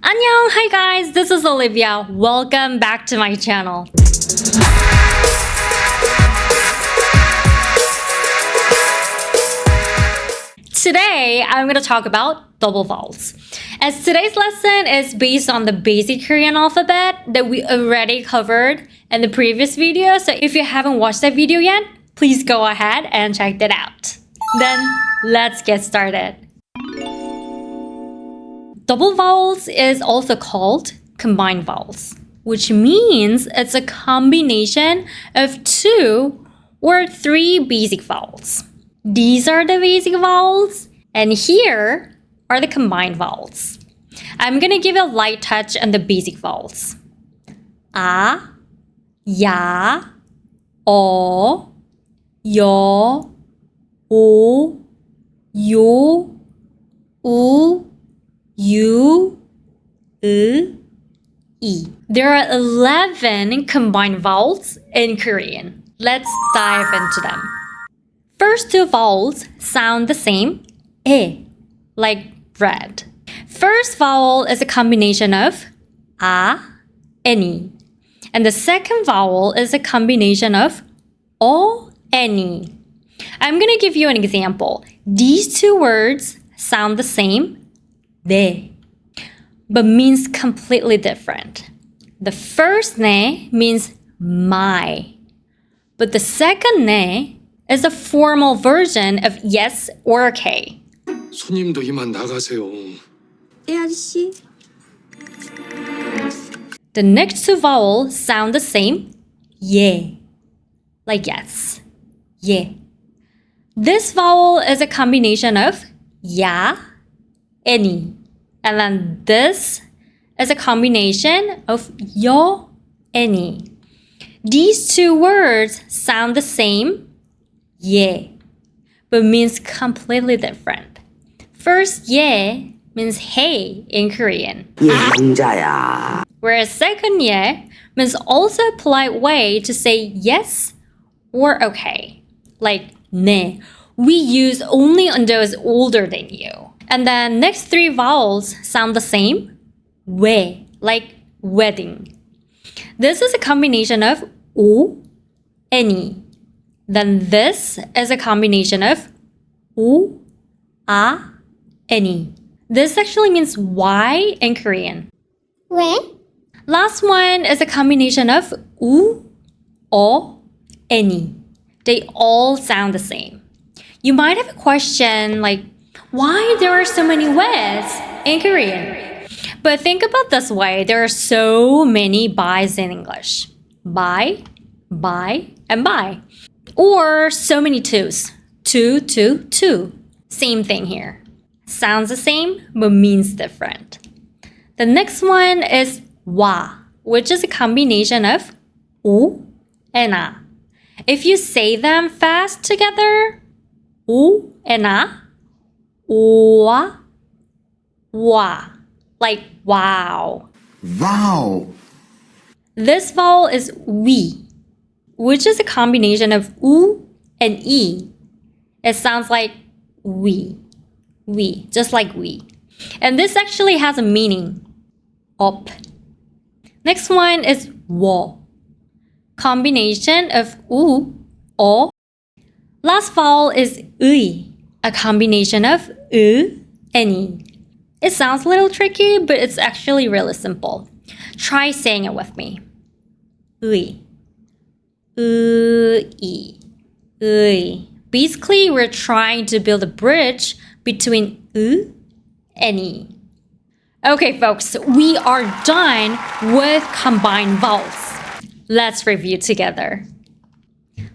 Annyeong! Hi guys, this is Olivia. Welcome back to my channel. Today, I'm going to talk about double vowels. As today's lesson is based on the basic Korean alphabet that we already covered in the previous video, so if you haven't watched that video yet, please go ahead and check that out. Then, let's get started. Double vowels is also called combined vowels, which means it's a combination of 2 or 3 basic vowels. These are the basic vowels, and here are the combined vowels. I'm gonna give a light touch on the basic vowels. A, ya, o, yo, o, yo, u, U, E. There are 11 combined vowels in Korean. Let's dive into them. First 2 vowels sound the same, e, like red. First vowel is a combination of a and e. And the second vowel is a combination of o and e. I'm gonna give you an example. These 2 words sound the same, 네, but means completely different. The first 네 means my, but the second 네 is a formal version of yes or okay. 손님도 이만 나가세요. 예, 아저씨. The next 2 vowels sound the same, 예, like yes, 예. This vowel is a combination of ya and e. And then this is a combination of yo and e. These 2 words sound the same, 예, but means completely different. First, 예 means hey in Korean. Whereas second, 예 means also a polite way to say yes or okay. Like 네, we use only on those older than you. And then next 3 vowels sound the same, 왜, like wedding. This is a combination of 오 and 이. Then this is a combination of 오, 아, and 이. This actually means why in Korean. 왜? Last one is a combination of 우, 어, and 이. They all sound the same. You might have a question like, why there are so many words in Korean? But think about this way, there are so many byes in English. By, and by. Or so many twos. Two. Same thing here. Sounds the same, but means different. The next one is 와, which is a combination of 오 and 아. If you say them fast together, 오 and 아, 오와, 와, like wow. Wow. This vowel is 위, which is a combination of 우 and 이. It sounds like we, just like we. And this actually has a meaning, up. Next one is 워, combination of 우, 어. Last vowel is 의, a combination of and 이. It sounds a little tricky, but it's actually really simple. Try saying it with me. 의, 의. Basically, we're trying to build a bridge between and 이. Okay, folks, we are done with combined vowels. Let's review together.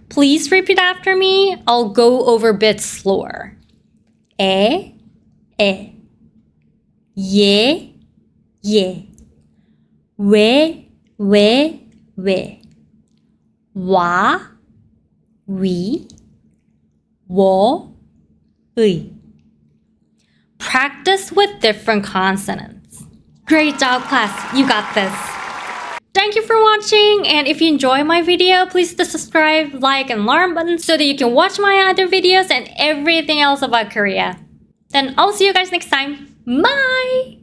Please repeat after me. I'll go over a bit slower. 에, 예, 예. 왜, 와, 위, 워, 의. Practice with different consonants. Great job, class. You got this. Thank you for watching, and if you enjoy my video, please hit the subscribe, like, and alarm button so that you can watch my other videos and everything else about Korea. Then I'll see you guys next time. Bye!